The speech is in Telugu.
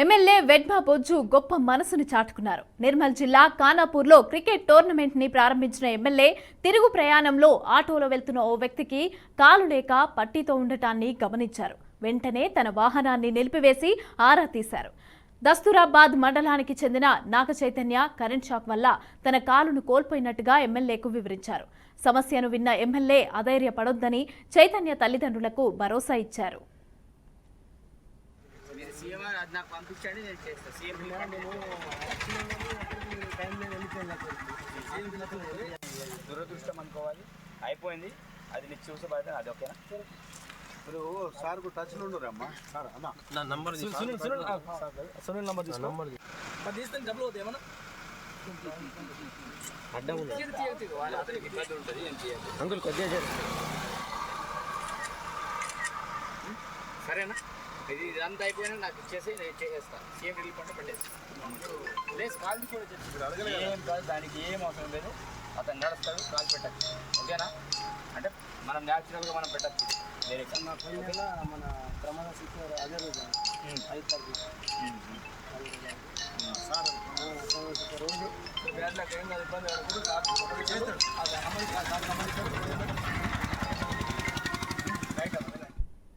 ఎమ్మెల్యే వెడ్మా బొజ్జు గొప్ప మనసును చాటుకున్నారు. నిర్మల్ జిల్లా ఖానాపూర్లో క్రికెట్ టోర్నమెంట్ ని ప్రారంభించిన ఎమ్మెల్యే తిరుగు ప్రయాణంలో ఆటోలో వెళ్తున్న ఓ వ్యక్తికి కాలు లేక పట్టీతో ఉండటాన్ని గమనించారు. వెంటనే తన వాహనాన్ని నిలిపివేసి ఆరా తీశారు. దస్తూరాబాద్ మండలానికి చెందిన నాగ చైతన్య కరెంట్ షాక్ వల్ల తన కాలును కోల్పోయినట్టుగా ఎమ్మెల్యేకు వివరించారు. సమస్యను విన్న ఎమ్మెల్యే అధైర్యపడొద్దని చైతన్య తల్లిదండ్రులకు భరోసా ఇచ్చారు. దురదృష్టం అనుకోవాలి, అయిపోయింది. అది నీకు చూసే బాధ్యత అది. ఓకేనా? ఇప్పుడు సార్ టచ్ లో ఉండరమ్మా. సునీల్ నంబర్ తీస్తే డబ్బులు అవుతాయి. ఏమన్నా అడ్డం ఉంది ఇబ్బంది ఉంటుంది. అంకుల్ కొద్దిగా సరేనా? ఇది ఇదంతా అయిపోయినా నాకు ఇచ్చేసి నేను చేసేస్తాను. సీఎం రిలీఫ్ అంటే పెట్టేస్తాను. ప్లేస్ కాల్ కూడా చెప్పి ఏం కాదు, దానికి ఏం అవసరం లేదు. అతను నడుస్తాడు, కాల్ పెట్టచ్చు. ఓకేనా? అంటే మనం న్యాచురల్గా మనం పెట్టచ్చు. వేరే మన ప్రమాణ శిక్ష అదే రోజు 5 తారీఖు సార్ రోజు ఏం కాదు, ఇబ్బంది చేస్తాడు.